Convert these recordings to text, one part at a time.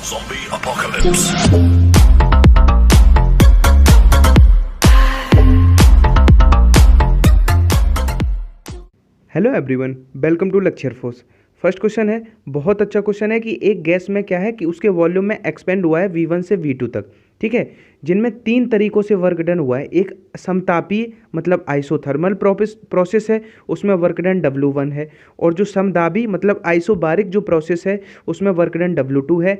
Zombie apocalypse. Hello everyone, welcome to lecture fours. First question है, बहुत अच्छा question है कि एक गैस में क्या है कि उसके वॉल्यूम में एक्सपेंड हुआ है V1 से V2 तक, ठीक है, जिनमें तीन तरीकों से वर्क डन हुआ है। एक समतापी मतलब आइसोथर्मल प्रोसेस है, उसमें वर्क डन W1 है, और जो समदाबी मतलब आइसोबारिक जो प्रोसेस है उसमें वर्क डन W2 है।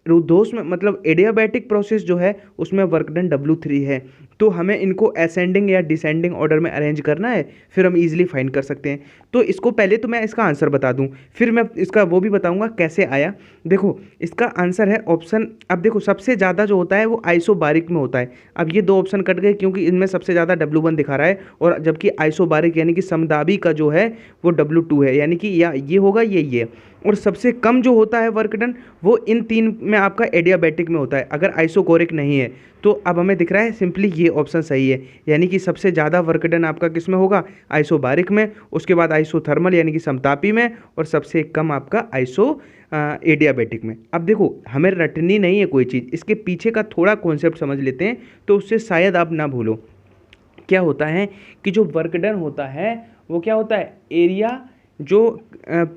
रुद्धोष्म में मतलब एडियाबैटिक प्रोसेस जो है उसमें वर्क डन W3 है। तो हमें इनको असेंडिंग या डिसेंडिंग ऑर्डर में अरेंज करना है, फिर हम इजीली फाइंड कर सकते हैं। तो इसको पहले तो मैं इसका आंसर बता दूं, फिर मैं इसका वो भी बताऊंगा कैसे आया। देखो इसका आंसर है ऑप्शन, अब देखो सबसे ज़्यादा जो होता है वो आइसोबारिक में होता है। अब ये दो ऑप्शन कट गए क्योंकि इनमें सबसे ज़्यादा W1 दिखा रहा है, और जबकि आइसोबारिक यानी कि समदाबी का जो है वो W2 है, यानी कि या ये होगा ये। और सबसे कम जो होता है वर्क डन वो इन तीन में आपका एडियाबैटिक में होता है, अगर आइसोकोरिक नहीं है। तो अब हमें दिख रहा है सिंपली ये ऑप्शन सही है, यानी कि सबसे ज़्यादा वर्क डन आपका किस में होगा, आइसोबारिक में, उसके बाद आइसोथर्मल यानी कि समतापी में, और सबसे कम आपका एडियाबैटिक में। अब देखो हमें रटनी नहीं है कोई चीज़, इसके पीछे का थोड़ा कॉन्सेप्ट समझ लेते हैं तो उससे शायद आप ना भूलो। क्या होता है कि जो वर्क डन होता है वो क्या होता है, एरिया जो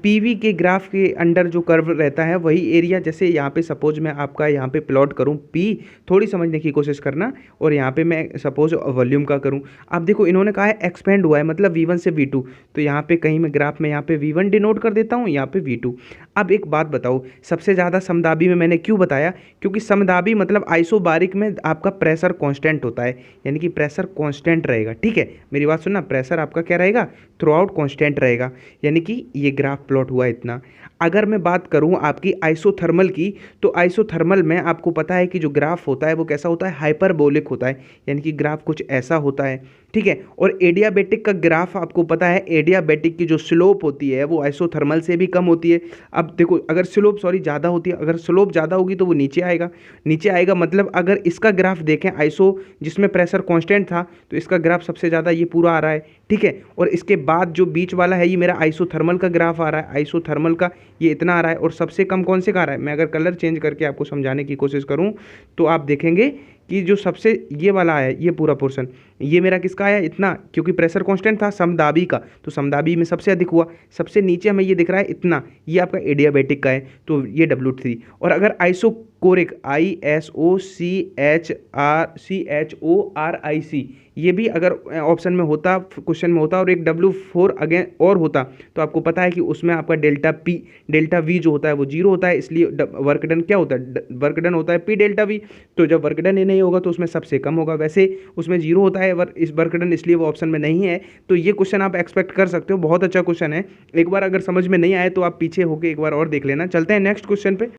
पीवी के ग्राफ के अंडर जो कर्व रहता है वही एरिया। जैसे यहाँ पे सपोज मैं आपका यहाँ पे प्लॉट करूँ पी, थोड़ी समझने की कोशिश करना, और यहाँ पे मैं सपोज वॉल्यूम का करूँ। अब देखो इन्होंने कहा है एक्सपेंड हुआ है मतलब V1 से V2, तो यहाँ पे कहीं मैं ग्राफ में यहाँ पे V1 डिनोट कर देता हूँ, यहाँ पे V2। अब एक बात बताओ, सबसे ज़्यादा समदाबी में मैंने क्यों बताया, क्योंकि समदाबी मतलब आइसोबारिक में आपका प्रेशर कांस्टेंट होता है, यानी कि प्रेशर कांस्टेंट रहेगा। ठीक है, मेरी बात सुनना, प्रेशर आपका क्या रहेगा, थ्रू आउट कांस्टेंट रहेगा, यानी कि ये ग्राफ प्लॉट हुआ इतना। अगर मैं बात करूं आपकी आइसोथर्मल की, तो आइसोथर्मल में आपको पता है कि जो ग्राफ होता है वो कैसा होता है, हाइपरबोलिक होता है, यानी कि ग्राफ कुछ ऐसा होता है। ठीक है, और एडियाबैटिक का ग्राफ आपको पता है, एडियाबैटिक की जो स्लोप होती है वो आइसोथर्मल से भी कम होती है। अब देखो अगर स्लोप ज़्यादा होती है, अगर स्लोप ज़्यादा होगी तो वो नीचे आएगा। मतलब अगर इसका ग्राफ देखें आइसो जिसमें प्रेशर कांस्टेंट था, तो इसका ग्राफ सबसे ज़्यादा ये पूरा आ रहा है। ठीक है, और इसके बाद जो बीच वाला है ये मेरा आइसोथर्मल का ग्राफ आ रहा है, आइसोथर्मल का ये इतना आ रहा है, और सबसे कम कौन से का आ रहा है। मैं अगर कलर चेंज करके आपको समझाने की कोशिश करूँ तो आप देखेंगे कि जो सबसे ये वाला आया, ये पूरा पोर्शन, ये मेरा किसका आया इतना, क्योंकि प्रेशर कांस्टेंट था समदाबी का, तो समदाबी में सबसे अधिक हुआ। सबसे नीचे हमें ये दिख रहा है इतना, ये आपका एडियाबैटिक का है, तो ये W3। और अगर आइसोकोरिक ISOCHORIC ये भी अगर ऑप्शन में होता, क्वेश्चन में होता, और एक W4 अगेन और होता, तो आपको पता है कि उसमें आपका डेल्टा V जो होता है वो 0 होता है, इसलिए वर्क डन क्या होता है, वर्क डन होता है P डेल्टा V। तो जब वर्क डन ये नहीं होगा तो उसमें सबसे कम होगा, वैसे उसमें 0 होता है इस वर्क डन, इसलिए वो ऑप्शन में नहीं है। तो ये क्वेश्चन आप एक्सपेक्ट कर सकते हो, बहुत अच्छा क्वेश्चन है। एक बार अगर समझ में नहीं आए तो आप पीछे होके एक बार और देख लेना। चलते हैं नेक्स्ट क्वेश्चन पे।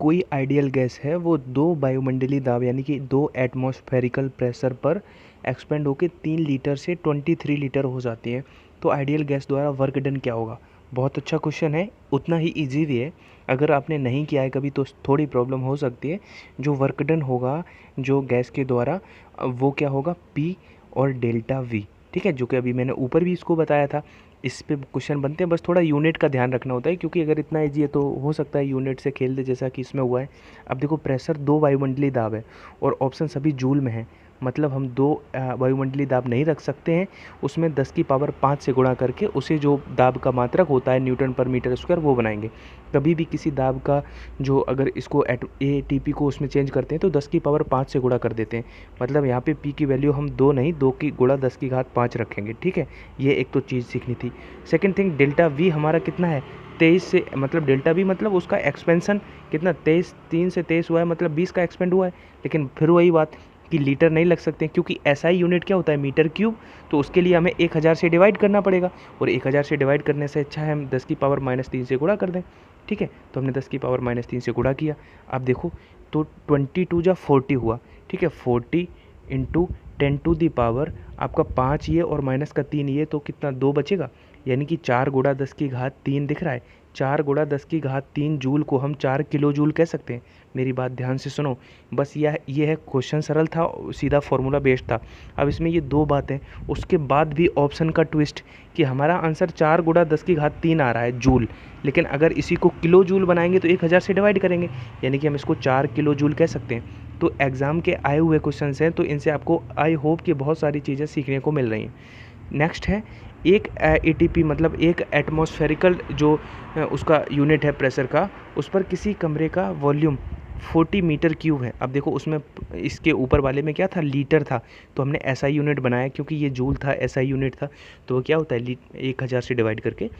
कोई आइडियल गैस है वो दो वायुमंडलीय दाब यानी कि 2 एटमॉस्फेरिकल प्रेशर पर एक्सपेंड होकर 3 लीटर से 23 लीटर हो जाती है, तो आइडियल गैस द्वारा वर्क डन क्या होगा। बहुत अच्छा क्वेश्चन है, उतना ही इजी भी है। अगर आपने नहीं किया है कभी तो थोड़ी प्रॉब्लम हो सकती है। जो वर्क डन होगा जो गैस के द्वारा, वो क्या होगा, P और डेल्टा V। ठीक है, जो कि अभी मैंने ऊपर भी इसको बताया था। इस पे क्वेश्चन बनते हैं, बस थोड़ा यूनिट का ध्यान रखना होता है, क्योंकि अगर इतना ईजी है तो हो सकता है यूनिट से खेल दे, जैसा कि इसमें हुआ है। अब देखो प्रेशर 2 वायुमंडलीय दाब है और ऑप्शन सभी जूल में है, मतलब हम 2 वायुमंडलीय दाब नहीं रख सकते हैं। उसमें 10 की पावर 5 से गुणा करके उसे जो दाब का मात्रक होता है न्यूटन पर मीटर स्क्वायर वो बनाएंगे। कभी भी किसी दाब का जो अगर इसको ATP को उसमें चेंज करते हैं तो 10 की पावर 5 से गुणा कर देते हैं। मतलब यहाँ पे P की वैल्यू हम 2 नहीं, 2 की गुणा 10 की घात 5 रखेंगे। ठीक है, ये एक तो चीज़ सीखनी थी। सेकेंड थिंग, डेल्टा V हमारा कितना है, 23 से, मतलब डेल्टा V मतलब उसका एक्सपेंसन कितना, 3 से 23 हुआ है, मतलब 20 का एक्सपेंड हुआ है। लेकिन फिर वही बात कि लीटर नहीं लग सकते, क्योंकि SI यूनिट क्या होता है, मीटर क्यूब, तो उसके लिए हमें 1000 से डिवाइड करना पड़ेगा, और 1000 से डिवाइड करने से अच्छा है हम 10 की पावर -3 से गुणा कर दें। ठीक है, तो हमने 10 की पावर -3 से गुणा किया। अब देखो तो 22 जा 40 हुआ। ठीक है, 40 इंटू 10 टू दी पावर आपका 5 ये और माइनस का 3 ये, तो कितना 2 बचेगा, यानी कि 4 गुणा 10 की घात 3 दिख रहा है, 4 × 10⁻³ जूल को हम 4 किलो जूल कह सकते हैं? मेरी बात ध्यान से सुनो, बस ये है क्वेश्चन सरल था, सीधा फॉर्मूला बेस्ड था। अब इसमें ये 2 बातें, उसके बाद भी ऑप्शन का ट्विस्ट कि हमारा आंसर 4 × 10⁻³ आ रहा है जूल, लेकिन अगर इसी को किलो जूल बनाएंगे तो 1000 से डिवाइड करेंगे, यानी कि हम इसको 4 किलो जूल कह सकते हैं। तो एग्ज़ाम के आए हुए क्वेश्चन हैं, तो इनसे आपको आई होप कि बहुत सारी चीज़ें सीखने को मिल रही हैं। नेक्स्ट है एक एटीपी मतलब एक एटमॉस्फेरिकल जो उसका यूनिट है प्रेशर का, उस पर किसी कमरे का वॉल्यूम 40 मीटर क्यूब है। अब देखो उसमें इसके ऊपर वाले में क्या था, लीटर था, तो हमने एसआई यूनिट बनाया, क्योंकि ये जूल था, एसआई यूनिट था, तो वो क्या होता है 1000 से डिवाइड करके।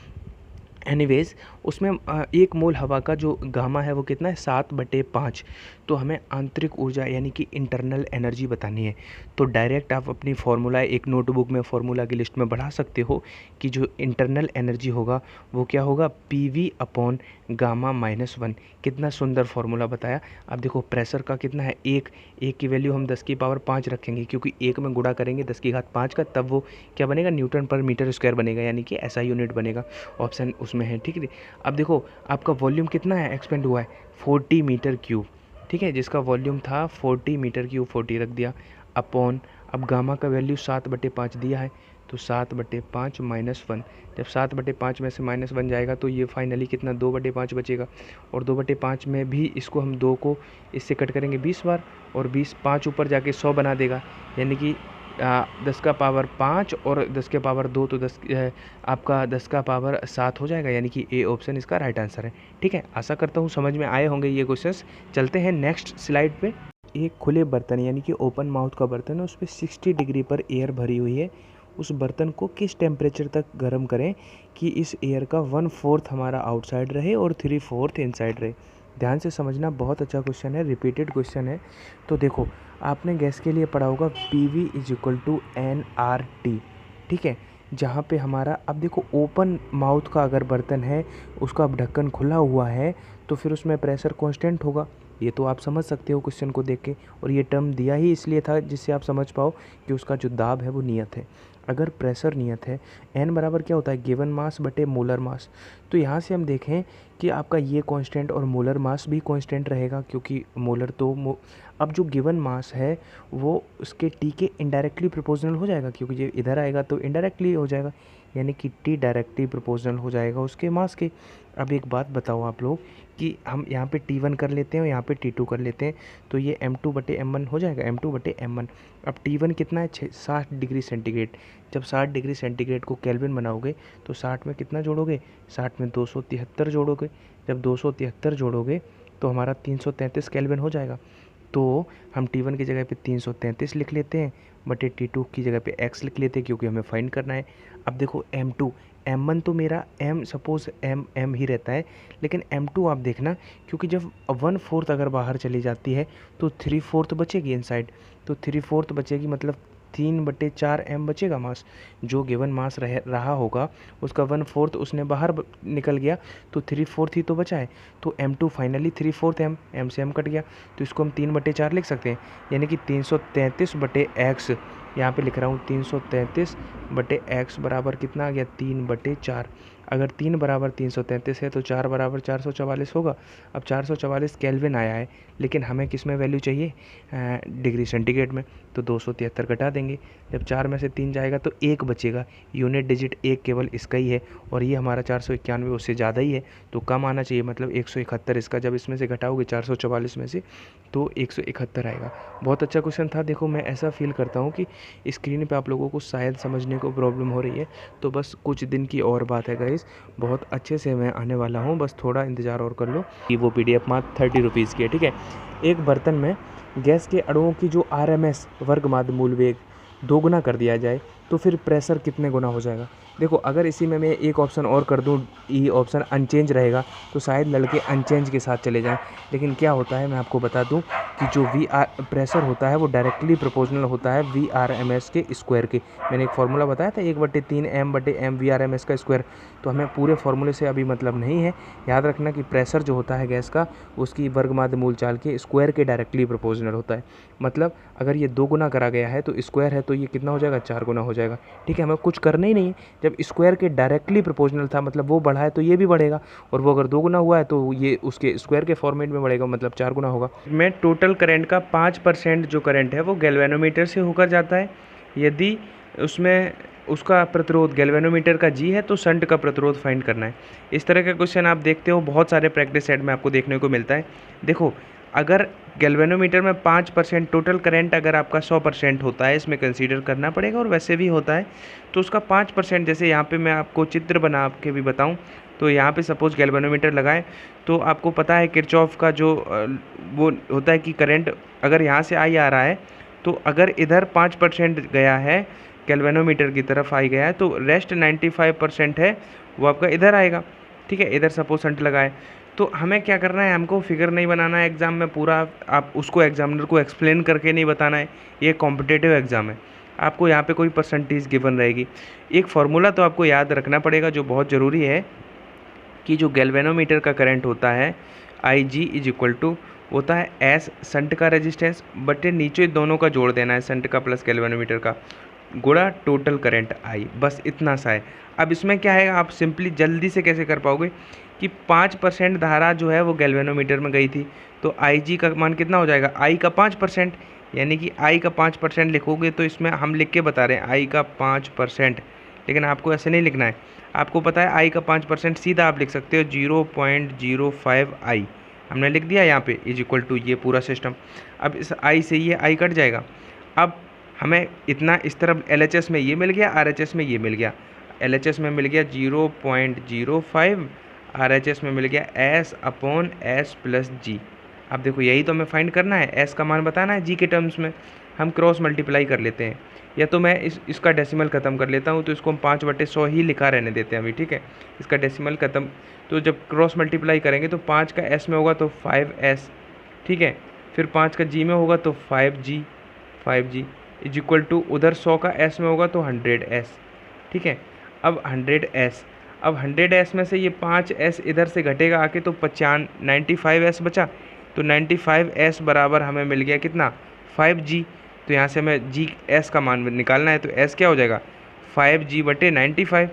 एनीवेज उसमें 1 मोल हवा का जो गामा है वो कितना है 7/5। तो हमें आंतरिक ऊर्जा यानी कि इंटरनल एनर्जी बतानी है। तो डायरेक्ट आप अपनी फार्मूला एक नोटबुक में फार्मूला की लिस्ट में बढ़ा सकते हो कि जो इंटरनल एनर्जी होगा वो क्या होगा, PV/γ-1। कितना सुंदर फार्मूला बताया। अब देखो प्रेशर का कितना है, एक की वैल्यू हम 10⁻5 रखेंगे, क्योंकि 1 में गुणा करेंगे 10⁻5 का, तब वो क्या बनेगा, न्यूटन पर मीटर स्क्वायर बनेगा, यानी कि ऐसा यूनिट बनेगा। ऑप्शन उसमें है, ठीक है। अब देखो आपका वॉल्यूम कितना है, एक्सपेंड हुआ है 40 मीटर क्यूब, ठीक है, जिसका वॉल्यूम था 40 मीटर क्यूब, 40 रख दिया, अपॉन अब गामा का वैल्यू 7/5 दिया है, तो 7/5 -1। जब 7/5 में से -1 जाएगा तो ये फाइनली कितना 2/5 बचेगा, और 2/5 में भी इसको हम 2 को इससे कट करेंगे 20 बार, और 5 ऊपर जाके 100 बना देगा, यानी कि 10⁻5 और 10⁻2 तो आपका 10⁻7 हो जाएगा, यानी कि ए ऑप्शन इसका राइट आंसर है। ठीक है, आशा करता हूँ समझ में आए होंगे ये क्वेश्चंस। चलते हैं नेक्स्ट स्लाइड पे। एक खुले बर्तन यानी कि ओपन माउथ का बर्तन है, उस पर 60 डिग्री पर एयर भरी हुई है। उस बर्तन को किस टेम्परेचर तक गर्म करें कि इस एयर का 1/4 हमारा आउटसाइड रहे और 3/4 इनसाइड रहे। ध्यान से समझना, बहुत अच्छा क्वेश्चन है, रिपीटेड क्वेश्चन है। तो देखो आपने गैस के लिए पढ़ा होगा PV = nRT, ठीक है, जहाँ पे हमारा, अब देखो ओपन माउथ का अगर बर्तन है, उसका अब ढक्कन खुला हुआ है, तो फिर उसमें प्रेशर कांस्टेंट होगा। ये तो आप समझ सकते हो क्वेश्चन को देख के, और ये टर्म दिया ही इसलिए था जिससे आप समझ पाओ कि उसका जो दाब है वो नियत है। अगर प्रेशर नियत है, n बराबर क्या होता है, गिवन मास बटे मोलर मास। तो यहाँ से हम देखें कि आपका ये कांस्टेंट और मोलर मास भी कांस्टेंट रहेगा, क्योंकि मोलर तो अब जो गिवन मास है वो उसके टी के इनडायरेक्टली प्रोपोर्शनल हो जाएगा, क्योंकि ये इधर आएगा तो इनडायरेक्टली हो जाएगा, यानी कि टी डायरेक्टली प्रोपोर्शनल हो जाएगा उसके मास के। अब एक बात बताओ आप लोग कि हम यहाँ पे T1 कर लेते हैं और यहाँ पे T2 कर लेते हैं, तो ये m2/m1 हो जाएगा, m2/m1। अब T1 कितना है 60 डिग्री सेंटीग्रेड। जब 60 डिग्री सेंटीग्रेड को केल्विन बनाओगे तो 60 में कितना जोड़ोगे, 60 में 273 जोड़ोगे। जब 273 जोड़ोगे तो हमारा 333 केल्विन हो जाएगा। तो हम T1 की जगह पे 333 लिख लेते हैं, बटे T2 की जगह पे x लिख लेते हैं, क्योंकि हमें फाइंड करना है। अब देखो m2, m1 तो मेरा सपोज m ही रहता है, लेकिन m2 आप देखना, क्योंकि जब 1/4 अगर बाहर चली जाती है तो 3/4 बचेगी इनसाइड, तो 3/4 बचेगी, मतलब 3/4 m बचेगा मास। जो गिवन मास रहा होगा उसका 1/4 उसने बाहर निकल गया, तो 3/4 ही तो बचा है। तो m2 फाइनली 3/4 m से m कट गया, तो इसको हम 3/4 लिख सकते हैं, यानी कि 333/x। यहाँ पे लिख रहा हूँ 333/x बराबर कितना आ गया, 3/4। अगर 3 बराबर 333 है तो 4 बराबर 444 होगा। अब 444 केल्विन आया है, लेकिन हमें किस में वैल्यू चाहिए, डिग्री सेंटीग्रेड में, तो 273 घटा देंगे। जब 4 में से 3 जाएगा तो 1 बचेगा, यूनिट डिजिट 1 केवल इसका ही है, और ये हमारा 491 उससे ज़्यादा ही है, तो कम आना चाहिए, मतलब 171 इसका। जब इसमें से घटाओगे 444 में से तो 171 आएगा। बहुत अच्छा क्वेश्चन था। देखो मैं ऐसा फील करता हूँ कि स्क्रीन पे आप लोगों को शायद समझने को प्रॉब्लम हो रही है, तो बस कुछ दिन की और बात है गाइस, बहुत अच्छे से मैं आने वाला हूँ, बस थोड़ा इंतज़ार और कर लो। कि वो PDF मात्र 30 रुपीज़ की है, ठीक है। एक बर्तन में गैस के अणुओं की जो RMS वर्गमाद मूल वेग 2 गुना कर दिया जाए तो फिर प्रेशर कितने गुना हो जाएगा। देखो अगर इसी में मैं एक ऑप्शन और कर दूं, ई ऑप्शन अनचेंज रहेगा, तो शायद लड़के अनचेंज के साथ चले जाएं, लेकिन क्या होता है मैं आपको बता दूं कि जो प्रेशर होता है वो डायरेक्टली प्रोपोर्शनल होता है VRMS के स्क्वायर के। मैंने एक फार्मूला बताया था 1/3 m/m VRMS का स्क्वायर, तो हमें पूरे फार्मूले से अभी मतलब नहीं है। याद रखना कि प्रेशर जो होता है गैस का, उसकी वर्गमाद मूल चाल के स्क्वायर के डायरेक्टली प्रोपोर्शनल होता है। मतलब अगर ये 2 गुना करा गया है तो स्क्वायर है, तो ये कितना हो जाएगा, 4 गुना हो जाएगा। जाएगा। ठीक है, हमें कुछ करना ही नहीं है। जब स्क्वायर के डायरेक्टली प्रोपोर्शनल था, मतलब वो बढ़ा है तो ये भी बढ़ेगा, और वो अगर 2 गुना हुआ है तो ये उसके स्क्वायर के फॉर्मेट में बढ़ेगा, मतलब 4 गुना होगा। में टोटल करंट का 5% जो करंट है वो गैल्वेनोमीटर से होकर जाता है। यदि उसमें उसका प्रतिरोध गैल्वेनोमीटर का जी है तो शंट का प्रतिरोध फाइंड करना है। इस तरह का क्वेश्चन आप देखते हो बहुत सारे प्रैक्टिस सेट में आपको देखने को मिलता है। देखो, अगर गैल्वेनोमीटर में 5% टोटल करंट अगर आपका 100% होता है, इसमें कंसीडर करना पड़ेगा, और वैसे भी होता है, तो उसका 5%, जैसे यहाँ पे मैं आपको चित्र बना के भी बताऊँ, तो यहाँ पे सपोज गैल्वेनोमीटर लगाएं तो आपको पता है किरचॉफ का जो वो होता है कि करंट अगर यहाँ से आई आ रहा है, तो अगर इधर 5% गया है गैल्वेनोमीटर की तरफ आई गया है, तो रेस्ट 95% है वो आपका इधर आएगा। ठीक है, इधर सपोज शंट लगाए, तो हमें क्या करना है, हमको फिगर नहीं बनाना है एग्ज़ाम में पूरा, आप उसको एग्जामिनर को एक्सप्लेन करके नहीं बताना है। ये कॉम्पिटिटिव एग्ज़ाम है, आपको यहाँ पे कोई परसेंटेज गिवन रहेगी। एक फार्मूला तो आपको याद रखना पड़ेगा जो बहुत ज़रूरी है, कि जो गैल्वेनोमीटर का करंट होता है आई जी इज इक्वल टू होता है एस शंट का रेजिस्टेंस बटे नीचे दोनों का जोड़ देना है, शंट का प्लस गैल्वेनोमीटर का, गुणा टोटल करंट आई, बस इतना सा है। अब इसमें क्या है, आप सिंपली जल्दी से कैसे कर पाओगे कि 5% धारा जो है वो गैल्वेनोमीटर में गई थी, तो आई जी का मान कितना हो जाएगा, आई का 5%, यानी कि आई का 5% लिखोगे तो इसमें हम लिख के बता रहे हैं आई का 5%, लेकिन आपको ऐसे नहीं लिखना है। आपको पता है आई का 5% सीधा आप लिख सकते हो 0.05 आई, हमने लिख दिया यहाँ पे, इज इक्वल टू ये पूरा सिस्टम। अब इस आई से ये आई कट जाएगा। अब हमें इतना इस तरफ LHS में ये मिल गया, RHS में ये मिल गया। LHS में मिल गया 0.05, RHS में मिल गया S/S प्लस जी। अब देखो, यही तो हमें फाइंड करना है, S का मान बताना है जी के टर्म्स में। हम क्रॉस मल्टीप्लाई कर लेते हैं, या तो मैं इसका डेसिमल ख़त्म कर लेता हूँ, तो इसको हम 5/100 ही लिखा रहने देते हैं अभी। ठीक है, इसका डेसिमल ख़त्म, तो जब क्रॉस मल्टीप्लाई करेंगे तो 5 का S में होगा तो 5S, ठीक है, फिर 5 का G में होगा तो 5G इज इक्वल टू उधर 100 का S में होगा तो 100S। ठीक है, अब 100S, अब 100S में से ये 5S इधर से घटेगा आके, तो 95S बचा, तो 95S बराबर हमें मिल गया कितना, 5G। तो यहाँ से हमें S का मान निकालना है, तो S क्या हो जाएगा 5G/95।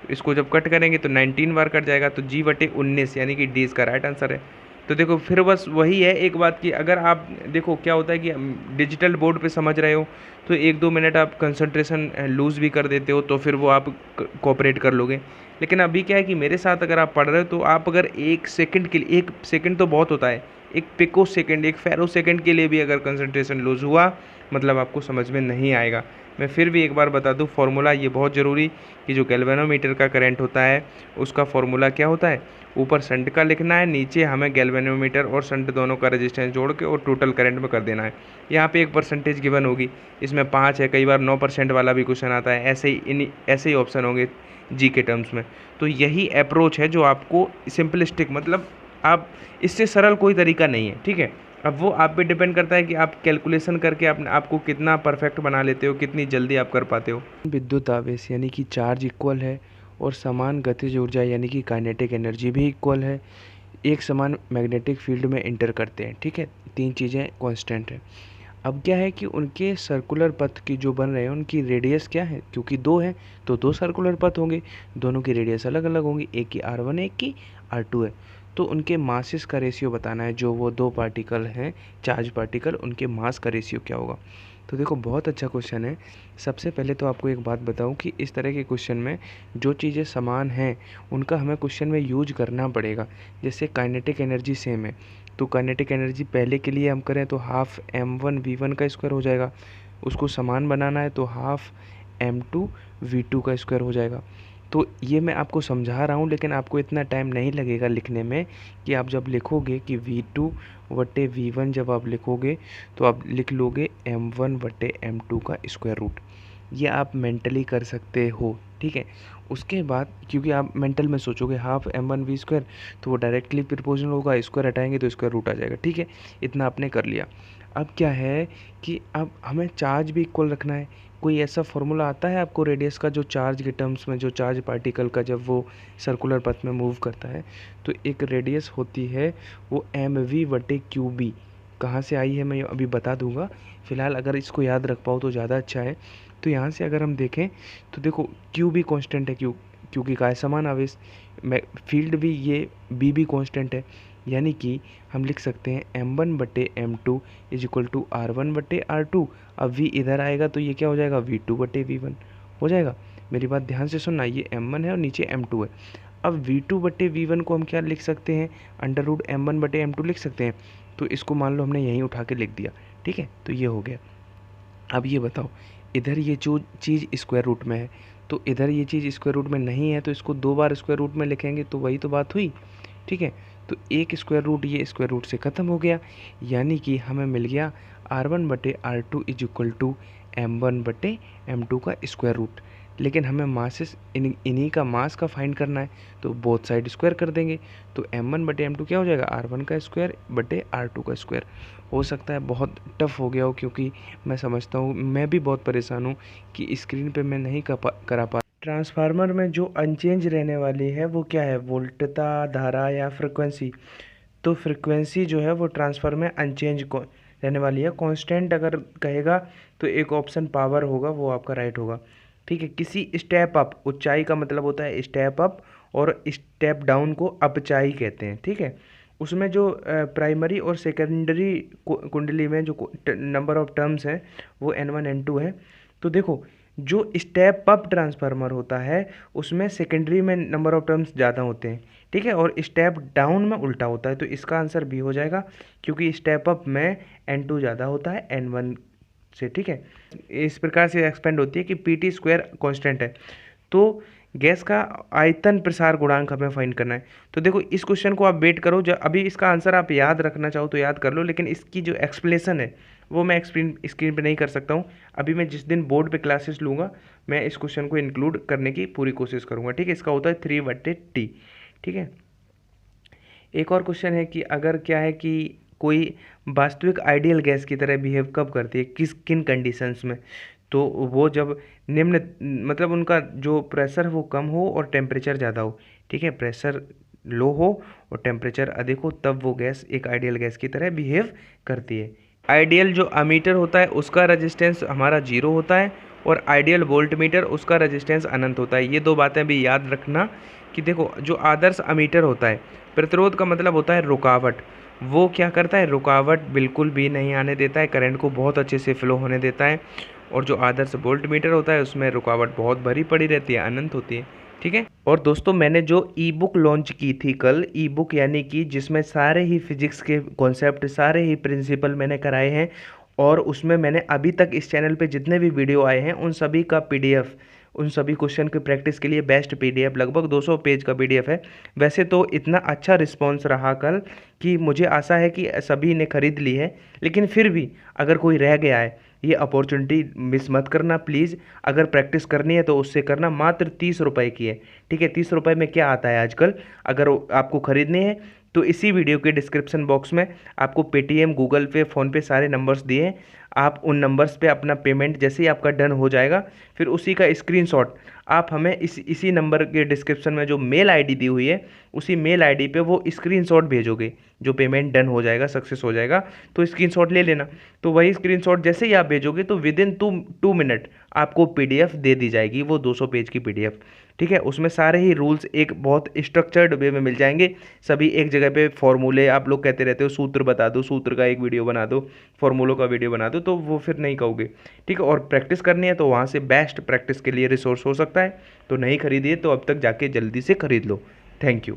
इसको जब कट करेंगे तो 19 बार कट जाएगा, तो G/19, यानी कि D इसका राइट आंसर है। तो देखो, फिर बस वही है एक बात की, अगर आप देखो क्या होता है कि डिजिटल बोर्ड पे समझ रहे हो तो 1-2 मिनट आप कंसंट्रेशन लूज़ भी कर देते हो, तो फिर वो आप कोऑपरेट कर लोगे। लेकिन अभी क्या है कि मेरे साथ अगर आप पढ़ रहे हो, तो आप अगर 1 सेकंड के लिए, 1 सेकंड तो बहुत होता है, 1 पिको सेकंड, 1 फेरो सेकंड के लिए भी अगर कंसंट्रेशन लूज़ हुआ, मतलब आपको समझ में नहीं आएगा। मैं फिर भी एक बार बता दूं फॉर्मूला, ये बहुत ज़रूरी, कि जो गैल्वेनोमीटर का करंट होता है उसका फॉर्मूला क्या होता है, ऊपर शंट का लिखना है, नीचे हमें गैल्वेनोमीटर और शंट दोनों का रेजिस्टेंस जोड़ के और टोटल करंट में कर देना है। यहाँ पे एक परसेंटेज गिवन होगी, इसमें 5 है, कई बार 9% वाला भी क्वेश्चन आता है, ऐसे ही ऑप्शन होंगे जी के टर्म्स में। तो यही अप्रोच है जो आपको सिंपलिस्टिक, मतलब आप इससे सरल कोई तरीका नहीं है। ठीक है, अब वो आप पे डिपेंड करता है कि आप कैलकुलेशन करके अपने आपको कितना परफेक्ट बना लेते हो, कितनी जल्दी आप कर पाते हो। विद्युत आवेश यानी कि चार्ज इक्वल है, और समान गतिज ऊर्जा यानी कि काइनेटिक एनर्जी भी इक्वल है, एक समान मैग्नेटिक फील्ड में इंटर करते हैं। ठीक है, 3 चीज़ें कांस्टेंट है। अब क्या है कि उनके सर्कुलर पथ की जो बन रहे हैं उनकी रेडियस क्या है, क्योंकि 2 है तो 2 सर्कुलर पथ होंगे, दोनों की रेडियस अलग अलग होंगी, एक की R1 है, एक की R2 है। तो उनके मासेस का रेशियो बताना है, जो वो 2 पार्टिकल हैं, चार्ज पार्टिकल, उनके मास का रेशियो क्या होगा। तो देखो, बहुत अच्छा क्वेश्चन है। सबसे पहले तो आपको एक बात बताऊं कि इस तरह के क्वेश्चन में जो चीज़ें समान हैं उनका हमें क्वेश्चन में यूज करना पड़ेगा। जैसे काइनेटिक एनर्जी सेम है, तो काइनेटिक एनर्जी पहले के लिए हम करें तो हाफ m1v1 का स्क्वायर हो जाएगा, उसको समान बनाना है तो हाफ m2v2 का स्क्वायर हो जाएगा। तो ये मैं आपको समझा रहा हूँ, लेकिन आपको इतना टाइम नहीं लगेगा लिखने में, कि आप जब लिखोगे कि v2/v1 जब आप लिखोगे तो आप लिख लोगे m1/m2 का स्क्वायर रूट। ये आप मेंटली कर सकते हो। ठीक है, उसके बाद क्योंकि आप मेंटल में सोचोगे हाफ m1v², तो वो डायरेक्टली प्रोपोर्शनल होगा, स्क्वायर हटाएंगे तो स्क्वायर रूट आ जाएगा। ठीक है, इतना आपने कर लिया। अब क्या है कि अब हमें चार्ज भी इक्वल रखना है। कोई ऐसा फॉर्मूला आता है आपको रेडियस का, जो चार्ज के टर्म्स में, जो चार्ज पार्टिकल का जब वो सर्कुलर पथ में मूव करता है, तो एक रेडियस होती है वो mv/qb। कहाँ से आई है मैं अभी बता दूंगा, फिलहाल अगर इसको याद रख पाओ तो ज़्यादा अच्छा है। तो यहाँ से अगर हम देखें तो देखो क्यू भी कांस्टेंट है, क्योंकि का है समान आवेश, फील्ड भी ये बी भी कांस्टेंट है, यानी कि हम लिख सकते हैं m1/m2 is equal to r1/r2। अब v इधर आएगा तो ये क्या हो जाएगा, v2/v1 हो जाएगा। मेरी बात ध्यान से सुनना, ये m1 है और नीचे m2 है। अब v2/v1 को हम क्या लिख सकते हैं, √m1/m2 लिख सकते हैं। तो इसको मान लो हमने यहीं उठा के लिख दिया, ठीक है, तो ये हो गया। अब ये बताओ, इधर ये जो चीज़ स्क्वायर रूट में है, तो इधर ये चीज़ स्क्वायर रूट में नहीं है, तो इसको 2 बार स्क्वायर रूट में लिखेंगे तो वही तो बात हुई, ठीक है। तो एक स्क्वायर रूट ये स्क्वायर रूट से ख़त्म हो गया, यानी कि हमें मिल गया r1/r2 is equal to m1/m2 का स्क्वायर रूट। लेकिन हमें मासेस इन्हीं का मास का फाइंड करना है, तो बोथ साइड स्क्वायर कर देंगे, तो m1/m2 क्या हो जाएगा, r1 का स्क्वायर बटे r2 का स्क्वायर। हो सकता है बहुत टफ हो गया हो, क्योंकि मैं समझता हूँ, मैं भी बहुत परेशान हूँ कि स्क्रीन पे मैं नहीं करा पा। ट्रांसफार्मर में जो अनचेंज रहने वाली है वो क्या है, वोल्टता, धारा या फ्रिक्वेंसी। तो फ्रिक्वेंसी जो है वो ट्रांसफार्मर में अनचेंज रहने वाली है। कांस्टेंट अगर कहेगा तो एक ऑप्शन पावर होगा, वो आपका राइट होगा, ठीक है। किसी स्टेप अप, ऊंचाई का मतलब होता है स्टेप अप, और स्टेप डाउन को अपचाई कहते हैं, ठीक है। उसमें जो प्राइमरी और सेकेंडरी कुंडली में जो नंबर ऑफ टर्म्स हैं वो n1 n2 है। तो देखो, जो स्टेप अप ट्रांसफार्मर होता है उसमें सेकेंडरी में नंबर ऑफ टर्म्स ज़्यादा होते हैं, ठीक है, और स्टेप डाउन में उल्टा होता है। तो इसका आंसर बी हो जाएगा, क्योंकि स्टेप अप में n2 ज़्यादा होता है n1 से, ठीक है। इस प्रकार से एक्सपेंड होती है कि PT स्क्वायर कांस्टेंट है। तो गैस का आयतन प्रसार गुणांक हमें फाइंड करना है। तो देखो, इस क्वेश्चन को आप वेट करो, जब अभी इसका आंसर आप याद रखना चाहो तो याद कर लो, लेकिन इसकी जो एक्सप्लेनेशन है वो मैं स्क्रीन पे नहीं कर सकता हूँ। अभी मैं जिस दिन बोर्ड पे क्लासेस लूँगा मैं इस क्वेश्चन को इंक्लूड करने की पूरी कोशिश करूँगा, ठीक है। इसका होता है 3/T, ठीक है। एक और क्वेश्चन है कि अगर क्या है कि कोई वास्तविक आइडियल गैस की तरह बिहेव कब करती है, किन कंडीशंस में, तो वो जब निम्न, मतलब उनका जो प्रेशर है वो कम हो और टेम्परेचर ज़्यादा हो, ठीक है, प्रेशर लो हो और टेम्परेचर अधिक हो, तब वो गैस एक आइडियल गैस की तरह बिहेव करती है। आइडियल जो अमीटर होता है उसका रेजिस्टेंस हमारा 0 होता है, और आइडियल वोल्ट मीटर उसका रेजिस्टेंस अनंत होता है। ये दो बातें भी याद रखना कि देखो, जो आदर्श अमीटर होता है, प्रतिरोध का मतलब होता है रुकावट, वो क्या करता है, रुकावट बिल्कुल भी नहीं आने देता है, करंट को बहुत अच्छे से फ्लो होने देता है। और जो आदर्श वोल्ट मीटर होता है उसमें रुकावट बहुत भरी पड़ी रहती है, अनंत होती है, ठीक है। और दोस्तों, मैंने जो ई बुक लॉन्च की थी कल, ई बुक यानी कि जिसमें सारे ही फिजिक्स के कॉन्सेप्ट, सारे ही प्रिंसिपल मैंने कराए हैं, और उसमें मैंने अभी तक इस चैनल पे जितने भी वीडियो आए हैं उन सभी का PDF, उन सभी क्वेश्चन की प्रैक्टिस के लिए बेस्ट PDF, लगभग 200 पेज का PDF है। वैसे तो इतना अच्छा रिस्पांस रहा कल कि मुझे आशा है कि सभी ने खरीद ली है, लेकिन फिर भी अगर कोई रह गया है, ये अपॉर्चुनिटी मिस मत करना प्लीज़। अगर प्रैक्टिस करनी है तो उससे करना, मात्र 30 रुपये की है, ठीक है। 30 रुपये में क्या आता है आजकल, अगर आपको ख़रीदनी है तो इसी वीडियो के डिस्क्रिप्शन बॉक्स में आपको पेटीएम, गूगल पे, फ़ोनपे सारे नंबर्स दिए हैं। आप उन नंबर्स पे अपना पेमेंट जैसे ही आपका डन हो जाएगा, फिर उसी का स्क्रीनशॉट आप हमें इसी नंबर के डिस्क्रिप्शन में जो मेल आईडी दी हुई है, उसी मेल आईडी पे वो स्क्रीनशॉट भेजोगे, जो पेमेंट डन हो जाएगा, सक्सेस हो जाएगा, तो स्क्रीनशॉट ले लेना। तो वही स्क्रीनशॉट जैसे ही आप भेजोगे तो विदिन 2 मिनट आपको PDF दे दी जाएगी, वो 200 पेज की PDF, ठीक है। उसमें सारे ही रूल्स एक बहुत स्ट्रक्चर्ड वे में मिल जाएंगे, सभी एक जगह पे। फॉर्मूले आप लोग कहते रहते हो, सूत्र बता दो, सूत्र का एक वीडियो बना दो, फॉर्मूलों का वीडियो बना दो, तो वो फिर नहीं कहोगे, ठीक है। और प्रैक्टिस करनी है तो वहाँ से बेस्ट प्रैक्टिस के लिए रिसोर्स हो सकता है, तो नहीं खरीदिए तो अब तक जाके जल्दी से खरीद लो। Thank you.